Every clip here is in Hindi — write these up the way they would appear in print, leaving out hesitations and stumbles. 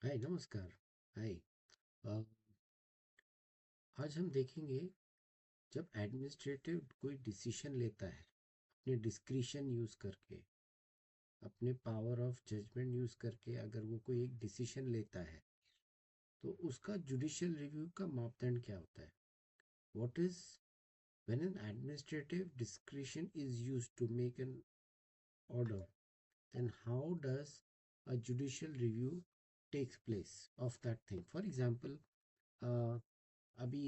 हाय नमस्कार। हाय। अ, आज हम देखेंगे जब एडमिनिस्ट्रेटिव कोई डिसीजन लेता है अपने डिस्क्रिशन यूज़ करके, अपने पावर ऑफ जजमेंट यूज़ करके, अगर वो कोई एक डिसीजन लेता है तो उसका जुडिशियल रिव्यू का मापदंड क्या होता है। What is when an administrative discretion is used to make an order, then how does a judicial review takes place of that thing. For example, अभी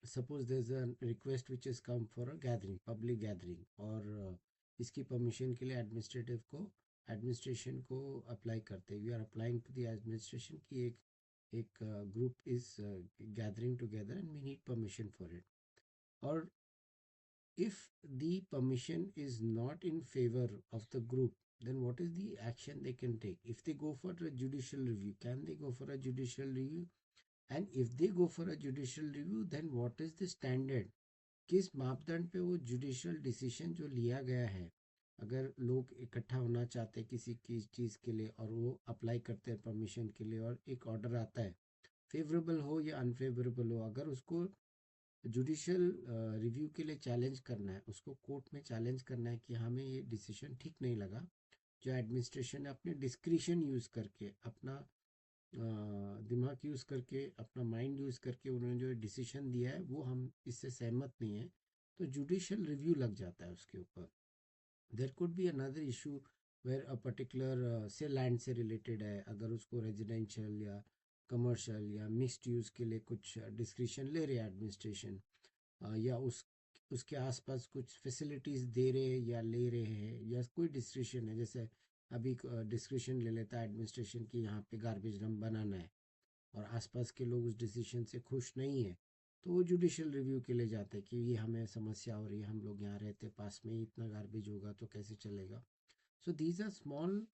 suppose there's a request which has come for a gathering, public gathering, और इसकी परमिशन के लिए एडमिनिस्ट्रेशन को अप्लाई करते हैं। We are applying to the administration की एक group is gathering together and we need permission for it. और if the permission is not in favor of the group, then what is the action they can take? If they go for a judicial review, can they go for a judicial review? And if they go for a judicial review, then what is the standard? किस मापदंड पे वो जुडिशियल डिसीजन जो लिया गया है, अगर लोग इकट्ठा होना चाहते हैं किसी की चीज़ के लिए और वो अप्लाई करते हैं परमिशन के लिए और एक ऑर्डर आता है, फेवरेबल हो या अनफेवरेबल हो, अगर उसको जुडिशियल रिव्यू के लिए चैलेंज करना है, उसको कोर्ट में चैलेंज करना है कि हमें ये डिसीजन ठीक नहीं लगा, जो एडमिनिस्ट्रेशन ने अपने डिस्क्रिशन यूज़ करके, अपना दिमाग यूज़ करके, अपना माइंड यूज़ करके उन्होंने जो डिसीजन दिया है वो हम इससे सहमत नहीं है, तो जुडिशियल रिव्यू लग जाता है उसके ऊपर। There could be another issue where a particular से लैंड से रिलेटेड है, अगर उसको रेजिडेंशियल या कमर्शियल या मिक्स्ड यूज़ के लिए कुछ डिस्क्रिशन ले रहे हैं एडमिनिस्ट्रेशन, या उसके आसपास कुछ फैसिलिटीज़ दे रहे हैं या ले रहे हैं, या कोई डिस्क्रिशन है, जैसे अभी डिस्क्रिशन ले लेता है एडमिनिस्ट्रेशन की यहाँ पे गार्बेज डंप बनाना है और आसपास के लोग उस डिसीजन से खुश नहीं है, तो वो जुडिशियल रिव्यू के लिए जाते हैं कि ये हमें समस्या हो रही है, हम लोग यहाँ रहते पास में ही, इतना गार्बेज होगा तो कैसे चलेगा। So these are small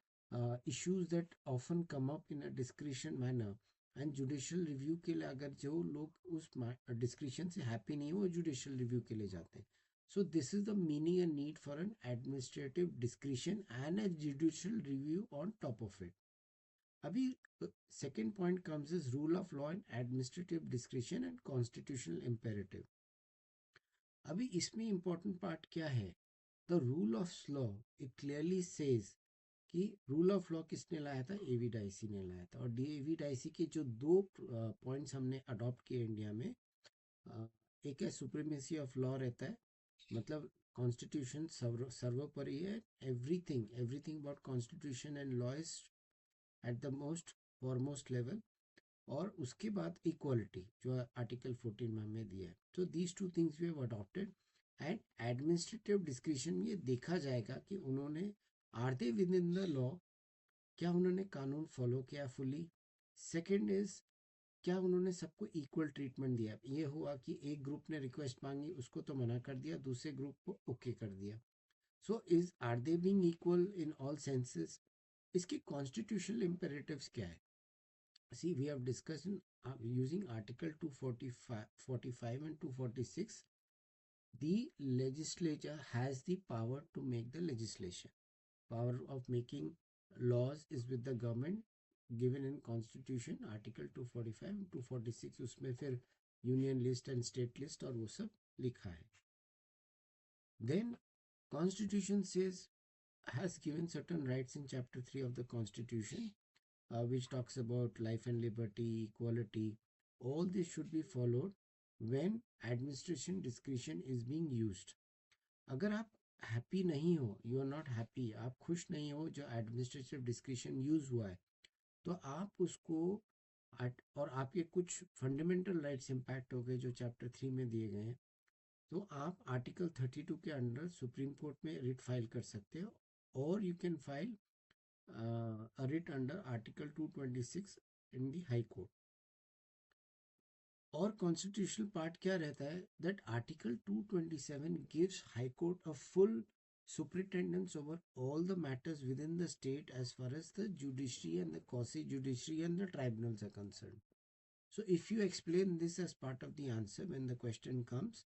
issues that often come up in a discretion manner, and judicial review के लिए अगर जो लोग उस डिस्क्रिशन से हैप्पी नहीं है वो जुडिशियल रिव्यू के लिए जाते हैं। So this is the meaning and need for an administrative discretion and a judicial review on top of it. अभी second point comes is rule of law and administrative discretion and constitutional imperative. अभी इसमें इंपॉर्टेंट पार्ट क्या है, the rule of law, it clearly says कि रूल ऑफ लॉ किसने लाया था, एवी डाइसी ने लाया था। और डी एवी डाइसी के जो दो पॉइंट्स हमने अडॉप्ट किए इंडिया में, अ, एक है सुप्रीमेसी ऑफ लॉ रहता है, मतलब कॉन्स्टिट्यूशन सर्वोपरि है, everything everything about constitution and law is at the most foremost level. और उसके बाद इक्वालिटी जो आर्टिकल 14 में हमें दिया है। तो these two things we have adopted. And administrative discretion में ये देखा जाएगा कि उन्होंने, are they within the law, क्या उन्होंने कानून फॉलो किया फुली। सेकंड इज, क्या उन्होंने सबको इक्वल ट्रीटमेंट दिया। ये हुआ कि एक ग्रुप ने रिक्वेस्ट मांगी, उसको तो मना कर दिया, दूसरे ग्रुप को ओके कर दिया। So is are they being equal in all senses. इसके कॉन्स्टिट्यूशनल इम्पेरेटिव्स क्या है। See, we have discussed in, using Article 245 45 and 246, the legislature has the power to make the legislation. Power of making laws is with the government, given in Constitution, Article 245 and 246, उसमें फिर union list and state list और वो सब लिखा है। Then Constitution says, has given certain rights in Chapter 3 of the Constitution, which talks about life and liberty, equality. All this should be followed when administration discretion is being used. अगर आप हैप्पी नहीं हो, यू आर नॉट हैप्पी, आप खुश नहीं हो जो एडमिनिस्ट्रेटिव डिस्क्रिशन यूज हुआ है, तो आप उसको और आपके कुछ फंडामेंटल राइट्स इम्पैक्ट हो गए जो चैप्टर 3 में दिए गए हैं, तो आप आर्टिकल 32 के अंडर सुप्रीम कोर्ट में रिट फाइल कर सकते हो, और you can file a writ under Article 226 in the High Court. और कॉन्स्टिट्यूशनल पार्ट क्या रहता है, that article 227 gives high court a full superintendence over all the matters within the state as far as the judiciary and the quasi judiciary and the tribunals are concerned. So if you explain this as part of the answer when the question comes,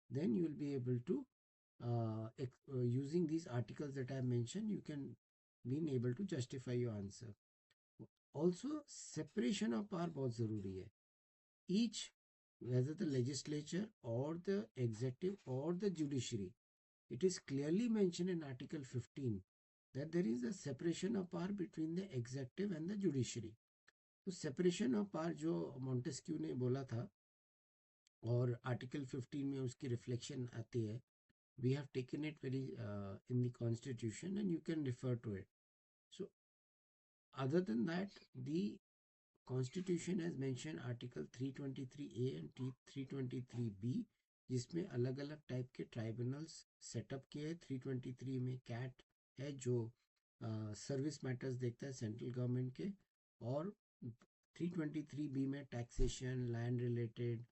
then you will be able to, using these articles that I mentioned, you can be able to justify your answer. Also separation of power बहुत ज़रूरी है. Each, whether the legislature or the executive or the judiciary, it is clearly mentioned in Article 15 that there is a separation of power between the executive and the judiciary. तो separation of power जो मॉन्टेस्क्यू ने बोला था और आर्टिकल 15 में उसकी रिफ्लेक्शन आती है, we have taken it very in the constitution and you can refer to it. So other than that, the Constitution has mentioned Article 323A and 323B, जिसमें अलग अलग टाइप के ट्राइब्यूनल्स सेटअप किए हैं. 323 में कैट है जो सर्विस मैटर्स देखता है सेंट्रल गवर्नमेंट के, और 323B में taxation, land related,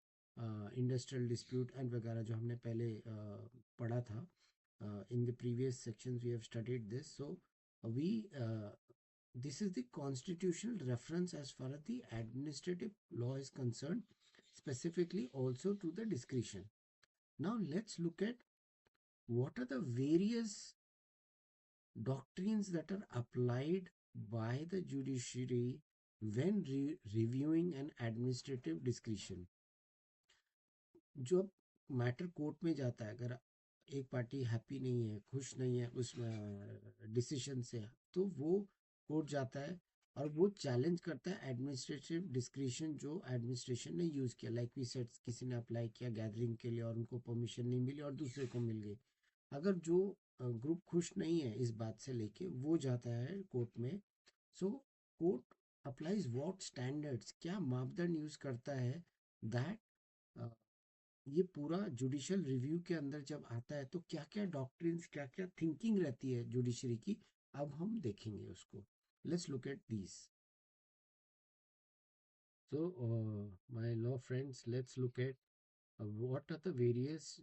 industrial dispute and वगैरह जो हमने पहले पढ़ा था. In the previous sections we have studied this. So we this is the constitutional reference as far as the administrative law is concerned, specifically also to the discretion. Now let's look at what are the various doctrines that are applied by the judiciary when reviewing an administrative discretion. जो मैटर कोर्ट में जाता है, अगर एक पार्टी हैप्पी नहीं है, खुश नहीं है उस डिसीजन से, तो वो कोर्ट जाता है और वो चैलेंज करता है एडमिनिस्ट्रेटिव डिस्क्रिशन जो एडमिनिस्ट्रेशन ने यूज़ किया. लाइक वी सेड, किसी ने अप्लाई किया गैदरिंग के लिए और उनको परमिशन नहीं मिली और दूसरे को मिल गई. अगर जो ग्रुप खुश नहीं है इस बात से लेके, वो जाता है कोर्ट में. सो कोर्ट अप्लाइज व्हाट स्टैंडर्ड्स, क्या मापदंड यूज़ करता है, दैट ये पूरा जुडिशियल रिव्यू के अंदर जब आता है तो क्या क्या डॉक्ट्रिन्स, क्या क्या थिंकिंग रहती है जुडिशरी की, अब हम देखेंगे उसको. Let's look at these. So my law friends, let's look at what are the various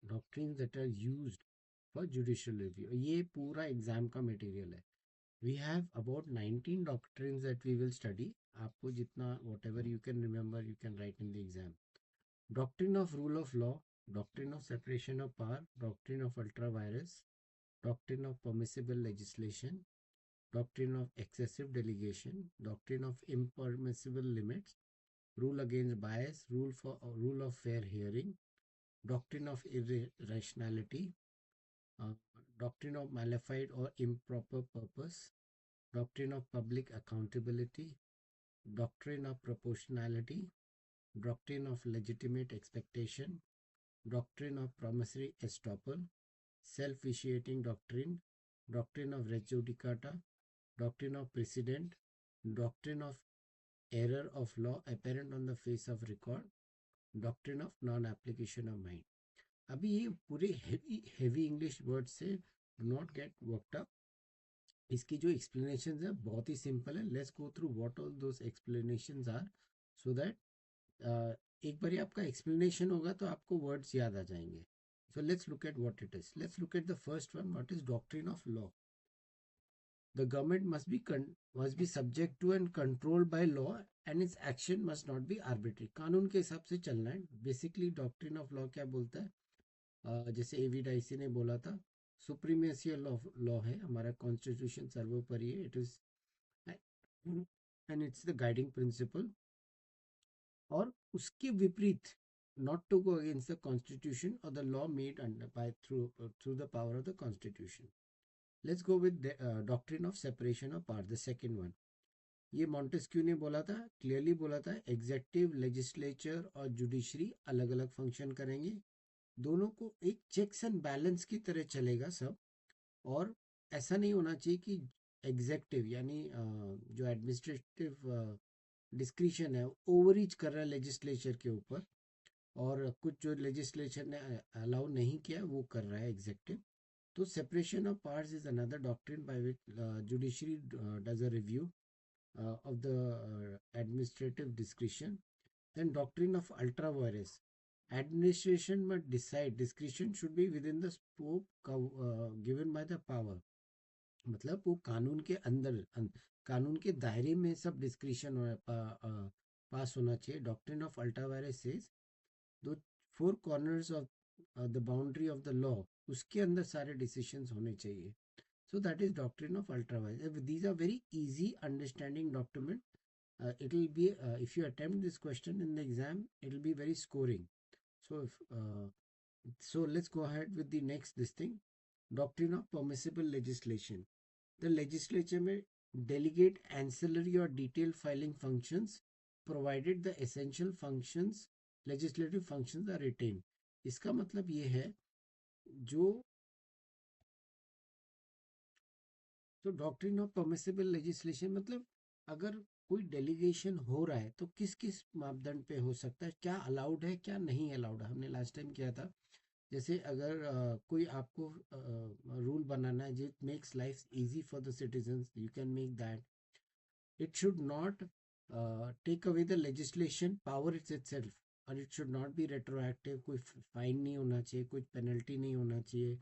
doctrines that are used for judicial review. ये पूरा एग्जाम का मटेरियल है. We have about 19 doctrines that we will study. आपको जितना whatever you can remember you can write in the exam. Doctrine of rule of law, doctrine of separation of power, doctrine of ultra vires, doctrine of permissible legislation, doctrine of excessive delegation, doctrine of impermissible limits, rule against bias, rule of fair hearing, doctrine of irrationality, uh, doctrine of malified or improper purpose, doctrine of public accountability, doctrine of proportionality, doctrine of legitimate expectation, doctrine of promissory estoppel, self-vitiating doctrine, doctrine of res judicata, doctrine of precedent, doctrine of error of law apparent on the face of record, doctrine of non-application of mind. अभी ये पूरे हेवी इंग्लिश वर्ड से do not get worked up. इसकी जो एक्सप्लेनेशन है बहुत ही सिंपल है. Let's go through what all those explanations are, so that एक बार आपका एक्सप्लेनेशन होगा तो आपको वर्ड्स याद आ जाएंगे. So let's look at what it is. Let's look at the first one. What is doctrine of law? The government must be subject to and controlled by law, and its action must not be arbitrary. कानून के हिसाब से चलना है. Basically doctrine of law क्या बोलता है? जैसे एवी डाइसी ने बोला था, सुप्रीमेसी ऑफ लॉ है, हमारा कॉन्स्टिट्यूशन सर्वोपरि है. It is and it's the guiding principal. और उसके विपरीत, not to go against the constitution or the law made through the power of the constitution. Let's go with the doctrine of separation of power, the second one. ये मॉन्टेस्क्यू ने बोला था, क्लियरली बोला था, एग्जेक्टिव, लेजिस्लेचर और जुडिशरी अलग अलग फंक्शन करेंगे. दोनों को एक चेक्स एंड बैलेंस की तरह चलेगा सब. और ऐसा नहीं होना चाहिए कि एग्जेक्टिव यानी जो एडमिनिस्ट्रेटिव डिस्क्रिशन है ओवररीच कर रहा है लेजिस्लेचर के ऊपर, और कुछ जो लेजिस्लेचर ने अलाउ नहीं किया वो कर रहा है एग्जेक्टिव. तो separation of powers is another doctrine by which judiciary does a review of the administrative discretion. Then doctrine of ultra vires, administration must decide, discretion should be within the scope given by the power. मतलब वो कानून के अंदर, कानून के दायरे में सब डिस्क्रिशन पास होना चाहिए. Doctrine of ultra vires says दो four corners of the boundary of the law, उसके अंदर सारे डिसीजंस होने चाहिए. So that is doctrine of ultra vires. These are very easy understanding document. It will be if you attempt this question in the exam, it will be very scoring. So if so let's go ahead with the next this thing. Doctrine of permissible legislation. The legislature may delegate ancillary or detailed filing functions provided the essential functions legislative functions are retained. इसका मतलब ये है जो तो डॉक्ट्रिन ऑफ परमिसिबल लेजिस्लेशन मतलब अगर कोई डेलीगेशन हो रहा है तो किस किस मापदंड पे हो सकता है, क्या अलाउड है क्या नहीं अलाउड है। हमने लास्ट टाइम किया था, जैसे अगर कोई आपको रूल बनाना है जो makes life easy for the citizens, you can make that. It should not take away the legislation power itself, और it should not be retroactive, कोई फाइन नहीं होना चाहिए, कोई पेनल्टी नहीं होना चाहिए।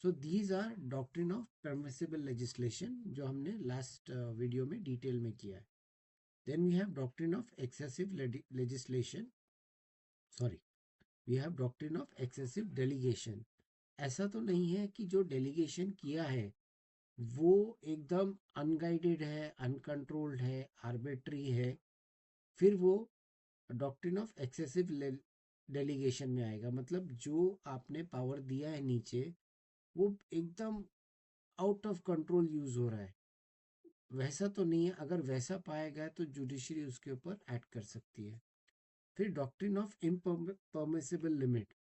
So these are doctrine of permissible legislation जो हमने लास्ट वीडियो में डिटेल में किया है। Then we have doctrine of excessive legislation, sorry, we have doctrine of excessive delegation. ऐसा तो नहीं है कि जो डेलीगेशन किया है वो एकदम अनगाइडेड है, अनकंट्रोल्ड है, आर्बिट्री है, फिर वो डॉक्ट्रिन ऑफ एक्सेसिव डेलीगेशन में आएगा। मतलब जो आपने पावर दिया है नीचे वो एकदम आउट ऑफ कंट्रोल यूज हो रहा है, वैसा तो नहीं है। अगर वैसा पाया गया तो जुडिशरी उसके ऊपर एक्ट कर सकती है। फिर डॉक्ट्रिन ऑफ इम्परमिसिबल लिमिट,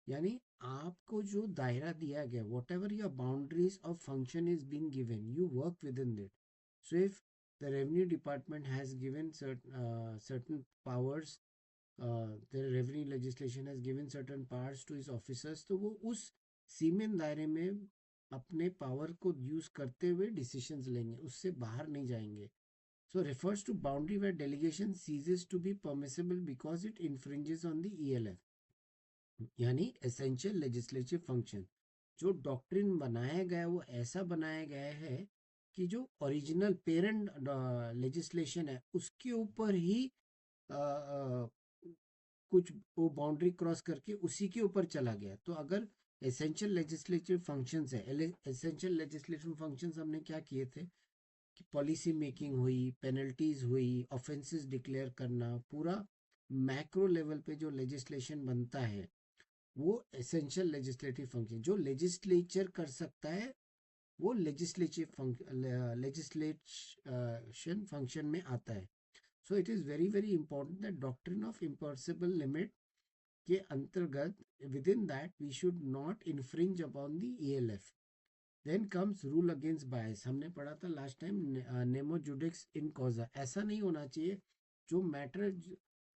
यानी आपको जो दायरा दिया गया, what ever your boundaries of function is being given, you work with in that. So if the revenue department has given certain powers, the revenue legislation has given certain powers to his officers, तो वो उस सीमित दायरे में अपने पावर को यूज करते हुए डिसीजंस लेंगे, उससे बाहर नहीं जाएंगे। So refers to boundary where delegation ceases to be permissible because it infringes on the ELF, यानी essential legislative function। जो डॉक्ट्रिन बनाया गया वो ऐसा बनाया गया है कि जो ओरिजिनल पेरेंट लेजिस्लेशन है उसके ऊपर ही कुछ वो बाउंड्री क्रॉस करके उसी के ऊपर चला गया। तो अगर एसेंशियल लेजिस्लेटिव फंक्शंस है, एसेंशियल लेजिस्लेटिव फंक्शंस हमने क्या किए थे कि पॉलिसी मेकिंग हुई, पेनल्टीज हुई, ऑफेंसेस डिक्लेयर करना, पूरा मैक्रो लेवल पे जो लेजिस्लेशन बनता है वो एसेंशियल लेजिस्लेटिव फंक्शन। जो लेजिस्लेचर कर सकता है वो लेजिस्लेशन फंक्शन में आता है। So it is very very important that doctrine of impossible limit के अंतर्गत within that we should not infringe upon the ELF। Then comes rule against bias, हमने पढ़ा था last time nemo judex in causa. ऐसा नहीं होना चाहिए जो मैटर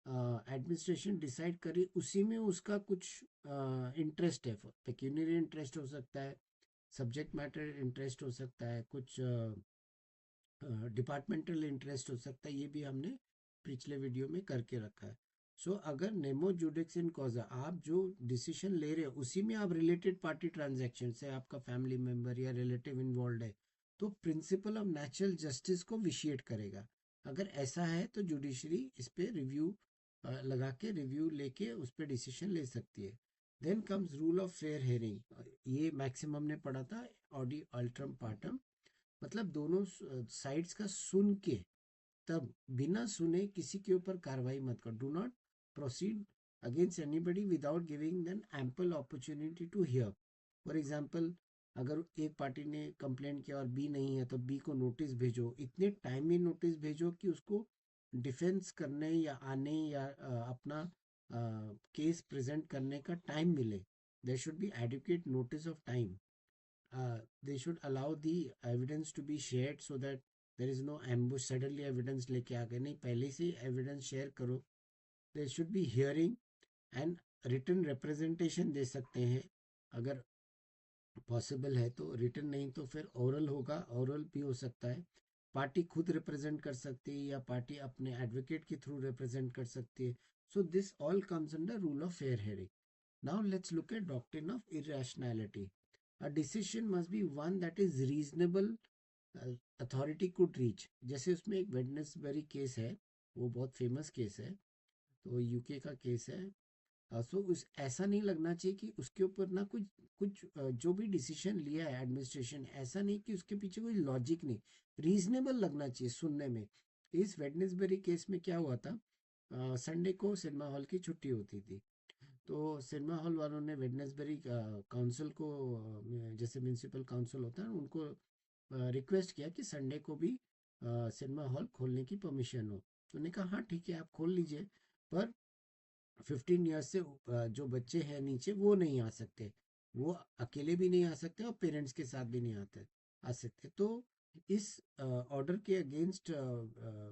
एडमिनिस्ट्रेशन डिसाइड करे उसी में उसका कुछ इंटरेस्ट है। पेक्यूनियरी इंटरेस्ट हो सकता है, सब्जेक्ट मैटर इंटरेस्ट हो सकता है, कुछ डिपार्टमेंटल इंटरेस्ट हो सकता है, ये भी हमने पिछले वीडियो में करके रखा है। सो अगर नेमो जुडिक्स इन कॉजा, आप जो डिसीजन ले रहे हो उसी में आप रिलेटेड पार्टी ट्रांजैक्शन से आपका फैमिली मेंबर या रिलेटिव इन्वॉल्व है तो प्रिंसिपल ऑफ नेचुरल जस्टिस को विशिएट करेगा। अगर ऐसा है तो जुडिशरी इस पे रिव्यू लगा के रिव्यू लेके उस पर डिसीजन ले सकती है। Then comes rule of fair hearing, ये मैक्सिमम ने पढ़ा था ऑडी अल्ट्रम पार्टम, मतलब दोनों साइड्स का सुन के, तब बिना सुने किसी के ऊपर कार्रवाई मत करो। Do not proceed against anybody without giving them ample opportunity to hear. For example, अगर एक पार्टी ने कंप्लेंट किया और बी नहीं है तो बी को नोटिस भेजो, इतने टाइम में नोटिस भेजो कि उसको डिफेंस करने या आने या अपना केस प्रेजेंट करने का टाइम मिले। There should be adequate notice of time. They should allow the evidence to be shared so that there is no ambush, suddenly evidence लेके आ गए, नहीं पहले से evidence share करो। There should be hearing and written representation दे सकते हैं, अगर पॉसिबल है तो। रिटन नहीं तो फिर ओरल होगा, ओरल भी हो सकता है। पार्टी खुद रिप्रेजेंट कर सकती है या पार्टी अपने एडवोकेट के थ्रू रिप्रेजेंट कर सकती है। So this all comes under rule of fair hearing. Now let's look at doctrine of irrationality. A decision must be one that is reasonable authority could reach। जैसे उसमें एक वेडनेसबरी केस है, वो बहुत फेमस केस है, तो यूके का केस है। सो उस ऐसा नहीं लगना चाहिए कि उसके ऊपर ना कुछ कुछ जो भी डिसीजन लिया है एडमिनिस्ट्रेशन, ऐसा नहीं कि उसके पीछे कोई लॉजिक नहीं, रीजनेबल लगना चाहिए सुनने में। इस वेडनेसबरी केस में क्या हुआ था, संडे को सिनेमा हॉल की छुट्टी होती थी, तो सिनेमा हॉल वालों ने वेडनेसबरी काउंसिल को, जैसे म्यूनसिपल काउंसिल होता है उनको रिक्वेस्ट किया कि संडे को भी सिनेमा हॉल खोलने की परमिशन हो। तो उन्होंने कहा हाँ ठीक है आप खोल लीजिए, पर 15 ईयर्स से जो बच्चे हैं नीचे वो नहीं आ सकते, वो अकेले भी नहीं आ सकते और पेरेंट्स के साथ भी नहीं आ सकते। तो इस ऑर्डर के अगेंस्ट,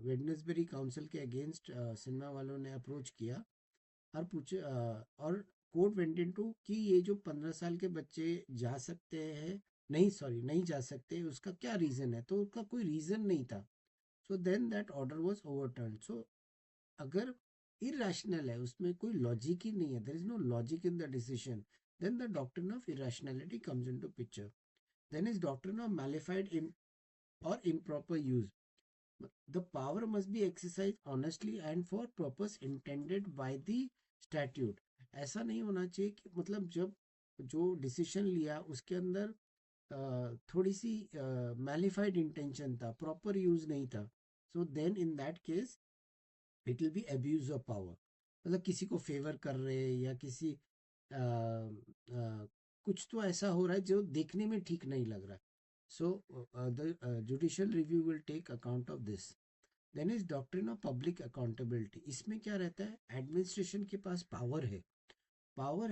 वेडनेसबरी काउंसिल के अगेंस्ट सिनेमा वालों ने अप्रोच किया और पूछे, और कोर्ट वेंट इनटू कि ये जो 15 साल के बच्चे जा सकते हैं, नहीं सॉरी नहीं जा सकते, उसका क्या रीज़न है, तो उसका कोई रीज़न नहीं था। So then that order was overturn. So अगर इरेशनल है, उसमें कोई लॉजिक ही नहीं है, there is no logic in the decision, then the doctrine of irrationality comes into picture. Then is doctrine of malafide or improper use. The power must be exercised honestly and for purpose intended by the statute. ऐसा नहीं होना चाहिए कि मतलब जब जो डिसीजन लिया उसके अंदर थोड़ी सी मैलिफाइड इंटेंशन था, प्रॉपर यूज नहीं था, so then in that case it will be abuse of power. मतलब किसी को फेवर कर रहे हैं या किसी कुछ तो ऐसा हो रहा है जो देखने में ठीक नहीं लग रहा है। So the judicial review will take account of this. Then is doctrine of public accountability. इसमें क्या रहता है, एडमिनिस्ट्रेशन के पास पावर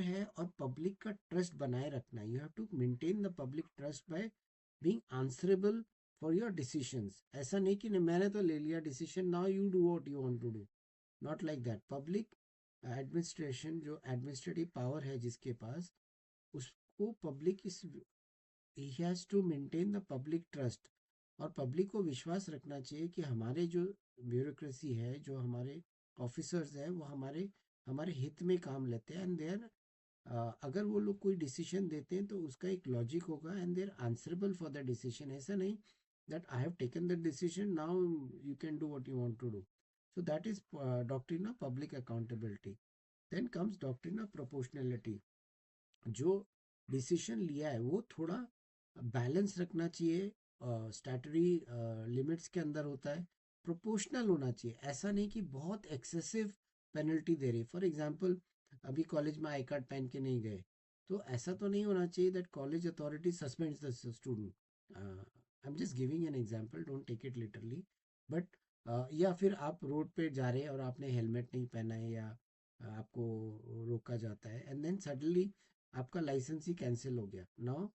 है और पब्लिक का ट्रस्ट बनाए रखना। You have to maintain the public trust by being answerable for your decisions. ऐसा नहीं कि नहीं मैंने तो ले लिया decision, now you do what you want to do, not like that. Public administration जो एडमिनिस्ट्रेटिव पावर है जिसके पास, उसको पब्लिक इस ही has to maintain the public trust. और पब्लिक को विश्वास रखना चाहिए कि हमारे जो ब्यूरोक्रेसी है, जो हमारे ऑफिसर्स हैं, वो हमारे हमारे हित में काम लेते हैं, एंड देयर अगर वो लोग कोई डिसीजन देते हैं तो उसका एक लॉजिक होगा, and there answerable for the decision. ऐसा नहीं that I have taken the decision, now you can do what you want to do. So that is doctrine of public accountability. Then comes doctrine of proportionality. जो डिसीजन लिया है वो थोड़ा बैलेंस रखना चाहिए, स्टैटरी लिमिट्स के अंदर होता है, प्रोपोर्शनल होना चाहिए। ऐसा नहीं कि बहुत एक्सेसिव पेनल्टी दे रही। फॉर एग्जांपल अभी कॉलेज में आई कार्ड पहन के नहीं गए, तो ऐसा तो नहीं होना चाहिए that college authority suspends the student. I am just giving an example, don't take it literally. But या फिर आप रोड पे जा रहे हैं और आपने हेलमेट नहीं पहना है, या आपको रोका जाता है एंड देन सडनली आपका लाइसेंस ही कैंसिल हो गया। नाउ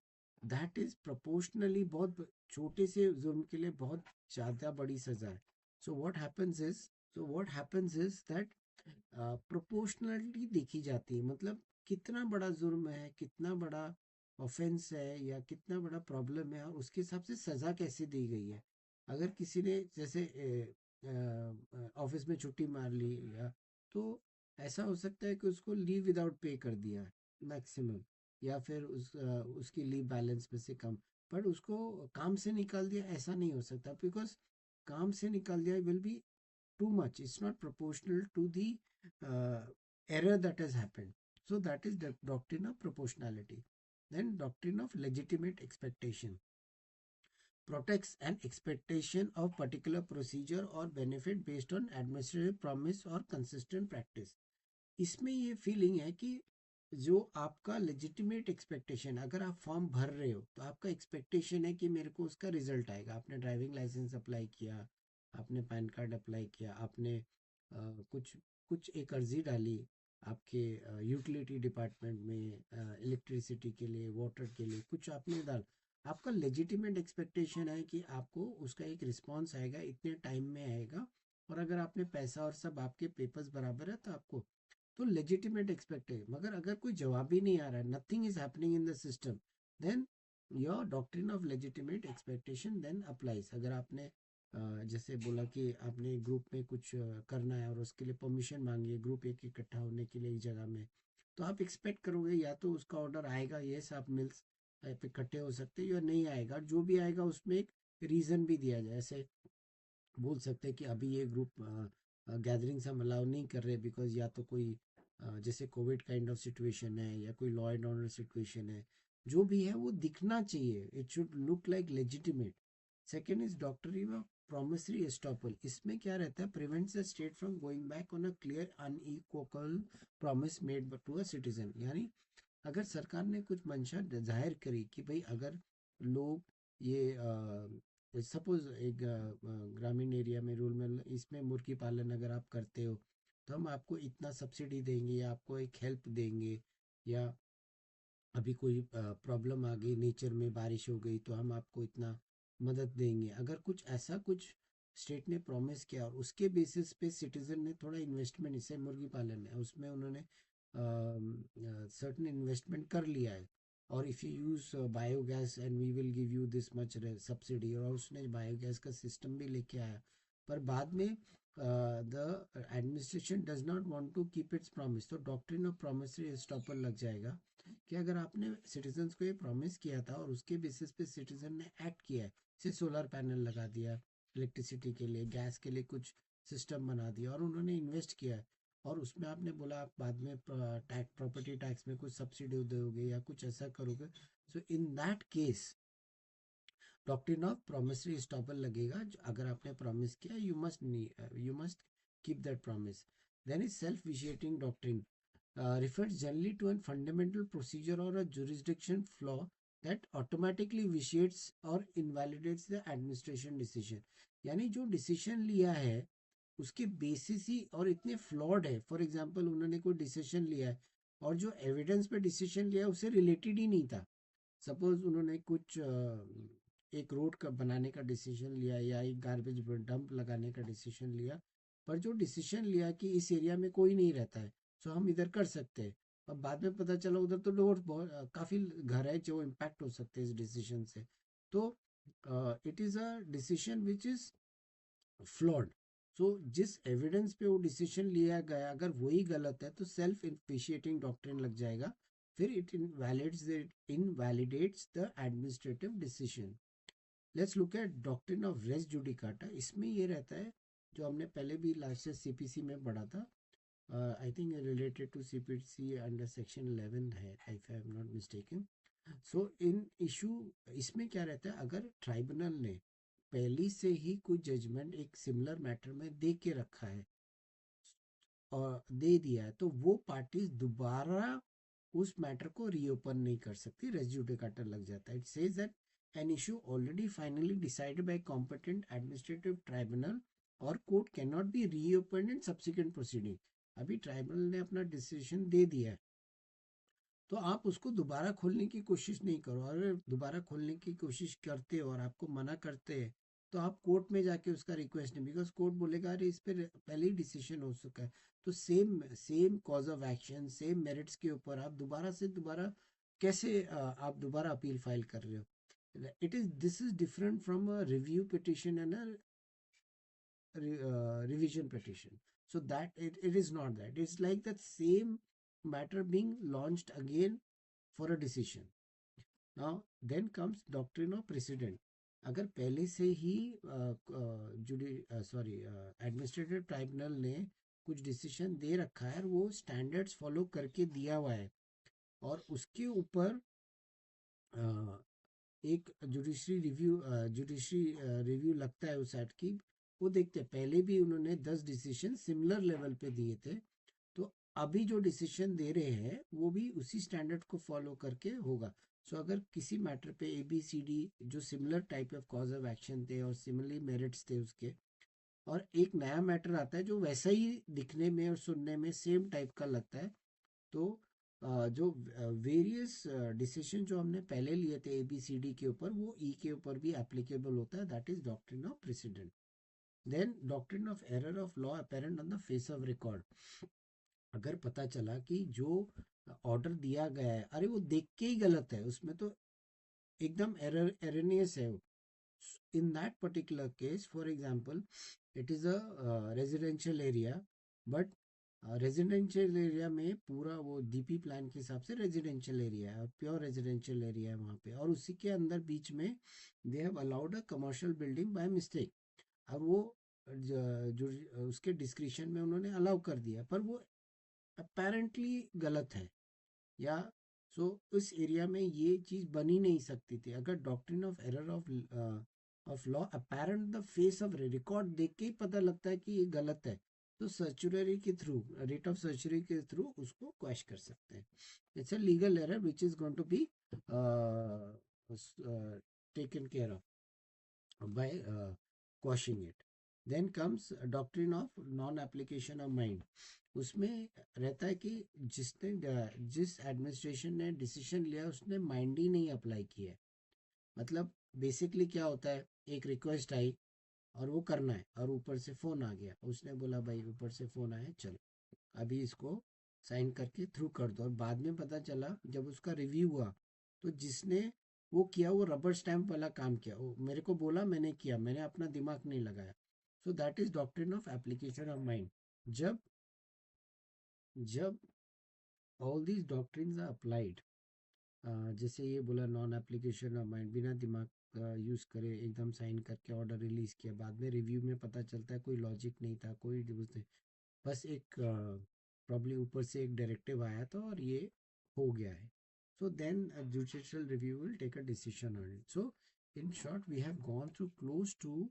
दैट इज प्रोपोर्शनली बहुत छोटे से जुर्म के लिए बहुत ज़्यादा बड़ी सजा है। So what happens is that proportionality देखी जाती है, मतलब कितना बड़ा जुर्म है, कितना बड़ा ऑफेंस है, या कितना बड़ा प्रॉब्लम है, और उसके हिसाब से सज़ा कैसे दी गई है। अगर किसी ने जैसे ऑफिस में छुट्टी मार ली, या तो ऐसा हो सकता है कि उसको लीव विदाउट पे कर दिया मैक्सिमम, या फिर उसकी लीव बैलेंस में से कम, पर उसको काम से निकाल दिया, ऐसा नहीं हो सकता, बिकॉज काम से निकाल दिया will be too much. It's not proportional to the error that has happened. So that is the doctrine of proportionality. Then doctrine of legitimate expectation protects an expectation of particular procedure or benefit based on administrative promise or consistent practice. इसमें ये फीलिंग है कि जो आपका लेजिटिमेट एक्सपेक्टेशन, अगर आप फॉर्म भर रहे हो तो आपका एक्सपेक्टेशन है कि मेरे को उसका रिजल्ट आएगा। आपने ड्राइविंग लाइसेंस अप्लाई किया, आपने पैन कार्ड अप्लाई किया, आपने कुछ कुछ एक अर्जी डाली आपके यूटिलिटी डिपार्टमेंट में, इलेक्ट्रिसिटी के लिए, वाटर के लिए, कुछ आपने डाल, आपका लेजिटिमेट एक्सपेक्टेशन है कि आपको उसका एक रिस्पॉन्स आएगा, इतने टाइम में आएगा, और अगर आपने पैसा और सब आपके पेपर्स बराबर है तो आपको, तो लेजिटिमेट एक्सपेक्ट है। मगर अगर कोई जवाब ही नहीं आ रहा है, nothing is happening in the system, then your doctrine of legitimate expectation then applies. अगर आपने जैसे बोला कि आपने ग्रुप में कुछ करना है और उसके लिए परमिशन मांगी है, ग्रुप एक इकट्ठा होने के लिए एक जगह में, तो आप एक्सपेक्ट करोगे या तो उसका ऑर्डर आएगा, यस आप मिल्स पे इकट्ठे हो सकते हैं, या नहीं आएगा, जो भी आएगा उसमें एक रीज़न भी दिया जाए। ऐसे बोल सकते हैं कि अभी ये ग्रुप गैदरिंग्स हम अलाउ नहीं कर रहे बिकॉज या तो कोई जैसे कोविड काइंड ऑफ सिचुएशन है या कोई लॉ एंड ऑर्डर सिचुएशन है, जो भी है वो दिखना चाहिए, it should look like legitimate. Second is doctrine of promissory estoppel। इसमें क्या रहता है, prevents the state from going back on a clear unequivocal promise made to a citizen. यानी अगर सरकार ने कुछ मंशा जाहिर करी कि भाई अगर लोग ये सपोज एक ग्रामीण एरिया में रूरल इसमें मुर्गी पालन अगर आप करते हो तो हम आपको इतना सब्सिडी देंगे या आपको एक हेल्प देंगे, या अभी कोई प्रॉब्लम आ गई नेचर में, बारिश हो गई तो हम आपको इतना मदद देंगे। अगर कुछ ऐसा कुछ स्टेट ने प्रॉमिस किया और उसके बेसिस पे सिटीजन ने थोड़ा इन्वेस्टमेंट, इसे मुर्गी पालन है उसमें उन्होंने सर्टन इन्वेस्टमेंट कर लिया है, और if you use biogas and we will give you this much subsidy, और उसने बायोगैस का सिस्टम भी लेके आया, पर बाद में the administration does not want to keep its promise, तो डॉक्ट्रिन ऑफ प्रॉमिसरी स्टॉपर लग जाएगा कि अगर आपने सिटीजन्स को ये प्रॉमिस किया था और उसके बेसिस पे सिटीजन ने एक्ट किया है, जैसे सोलर पैनल लगा दिया इलेक्ट्रिसिटी के लिए, गैस के लिए कुछ सिस्टम बना दिया और उन्होंने इन्वेस्ट किया है, और उसमें आपने बोला आप बाद में टैक्स, प्रॉपर्टी टैक्स में कुछ सब्सिडी दोगे या कुछ ऐसा करोगे, so in that case doctrine of promissory estoppel लगेगा। अगर आपने प्रॉमिस किया you must keep that promise. Then is self vitiating doctrine, refers generally to a fundamental procedure or a jurisdiction flaw that automatically vitiates or invalidates the administration decision। यानी जो डिसीजन लिया है उसके बेसिस ही और इतने फ्लॉड है, फॉर एग्जांपल उन्होंने कोई डिसीजन लिया है और जो एविडेंस पे डिसीजन लिया है उससे रिलेटेड ही नहीं था। सपोज उन्होंने कुछ एक रोड का बनाने का डिसीजन लिया या एक गार्बेज डंप लगाने का डिसीजन लिया, पर जो डिसीजन लिया कि इस एरिया में कोई नहीं रहता है सो हम इधर कर सकते हैं, और बाद में पता चला उधर तो लोग बहुत काफ़ी घर है जो इम्पैक्ट हो सकते हैं इस डिसीजन से। तो it is a decision which is flawed. So जिस एविडेंस पे वो डिसीजन लिया गया अगर वही गलत है तो सेल्फ इनिशिएटिंग डॉक्ट्रिन लग जाएगा, फिर invalidates the administrative decision. Let's look at doctrine of res judicata. इसमें ये रहता है जो हमने पहले भी लास्ट ईयर सीपीसी में पढ़ा था, I think related to CPC under section 11 है if I am not mistaken. So in issue इसमें क्या रहता है, अगर ट्राइब्यूनल ने पहले से ही कोई जजमेंट एक सिमिलर मैटर में दे के रखा है और दे दिया है तो वो पार्टीज दोबारा उस मैटर को रीओपन नहीं कर सकती, रेस जुडिकाटा लग जाता है। It says that an issue already finally decided by competent administrative tribunal और court can not be reopen in subsequent proceeding. अभी ट्राइब्यूनल ने अपना डिसीजन दे दिया है तो आप उसको दोबारा खोलने की कोशिश नहीं करो, और अगर दोबारा खोलने की कोशिश करते हो और आपको मना करते हैं तो आप कोर्ट में जाके उसका रिक्वेस्ट नहीं, बिकॉज कोर्ट बोलेगा अरे इस पर पहले ही डिसीजन हो चुका है। तो same same cause of action same merits के ऊपर आप दोबारा से दोबारा कैसे आप दोबारा अपील फाइल कर रहे हो। It is this is different from a review petition and a revision petition. So that it is not that. It's like that same matter being launched again for a decision. Now then comes doctrine of precedent। अगर पहले से ही एडमिनिस्ट्रेटिव ट्राइब्यूनल ने कुछ डिसीजन दे रखा है, वो स्टैंडर्ड्स फॉलो करके दिया हुआ है, और उसके ऊपर एक जुडिशरी रिव्यू लगता है उस एक्ट की, वो देखते हैं पहले भी उन्होंने 10 डिसीजन सिमिलर लेवल पे दिए थे, तो अभी जो डिसीजन दे रहे हैं वो भी उसी स्टैंडर्ड को फॉलो करके होगा। सो अगर किसी मैटर पे ए बी सी डी जो similar type of cause of action थे और सिमिलरली मेरिट्स थे उसके, और एक नया मैटर आता है जो वैसा ही दिखने में और सुनने में सेम टाइप का लगता है, तो जो वेरियस डिसीजन जो हमने पहले लिए थे ए बी सी डी के ऊपर वो ई के ऊपर भी एप्लीकेबल होता है, that is doctrine of precedent. Then doctrine of error of law apparent on the face of record. अगर पता चला कि जो ऑर्डर दिया गया है अरे वो देख के ही गलत है, उसमें तो एकदम एरनियस है, in that particular case for example it is a residential area, but residential area में पूरा वो डीपी प्लान के हिसाब से रेजिडेंशियल एरिया है और प्योर रेजिडेंशियल एरिया है वहाँ पे, और उसी के अंदर बीच में they have allowed a commercial building by mistake. अब वो जो उसके डिस्क्रिप्शन में उन्होंने अलाउ कर दिया, पर वो अपेरेंटली गलत है, या सो उस एरिया में ये चीज बनी नहीं सकती थी। अगर doctrine of error of law apparent the face of record देख के ही पता लगता है कि ये गलत है, तो सर्चुरी के थ्रू, रेट ऑफ सर्चुरी के थ्रू उसको क्वेश कर सकते हैं। It's a legal error which is going to be taken care of by quashing it. Then comes doctrine of non application of mind. उसमें रहता है कि जिस एडमिनिस्ट्रेशन ने डिसीजन लिया उसने माइंड ही नहीं अप्लाई किया है। मतलब बेसिकली क्या होता है, एक रिक्वेस्ट आई और वो करना है, और ऊपर से फोन आ गया, उसने बोला भाई ऊपर से फोन आया, चलो अभी इसको साइन करके थ्रू कर दो। और बाद में पता चला जब उसका रिव्यू हुआ, तो जिसने वो किया वो रबर स्टैम्प वाला काम किया, वो मेरे को बोला मैंने किया, मैंने अपना दिमाग नहीं लगाया। So that is doctrine of application of mind. जब जब all these doctrines are applied, जैसे ये बोला नॉन एप्लीकेशन ऑफ माइंड, बिना दिमाग यूज़ करे एकदम साइन करके ऑर्डर रिलीज किया, बाद में रिव्यू में पता चलता है कोई लॉजिक नहीं था, कोई बस एक प्रॉब्लम, ऊपर से एक डायरेक्टिव आया था और ये हो गया है। So then judicial review will take a decision on it. So in short we have gone through close to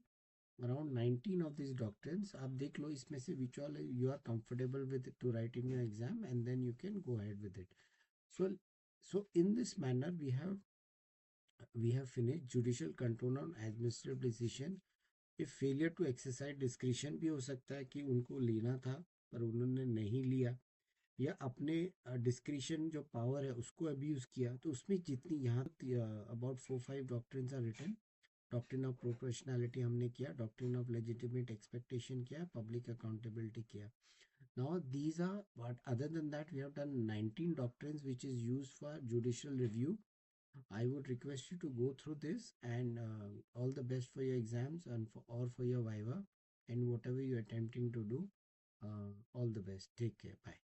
around 19 of this doctrines. आप देख लो इसमें से which all you are comfortable with to write in your exam, and then you can go ahead with it. So, so in this manner, we have finished judicial control on administrative decision. If failure to exercise discretion भी हो सकता है कि उनको लेना था पर उन्होंने नहीं लिया, या अपने डिस्क्रिशन जो पावर है उसको अब्यूज किया, तो उसमें जितनी यहाँ about 4-5 doctrines are written. Doctrine of proportionality हमने किया, डॉक्ट्रिन ऑफ लेजिटिमेट एक्सपेक्टेशन किया, पब्लिक अकाउंटेबिलिटी किया। Now these are, but other than that we have done 19 doctrines which is used for judicial review. I would request you to go through this, and all the best for your exams and for your viva and whatever you're attempting to do. All the best. Take care. Bye.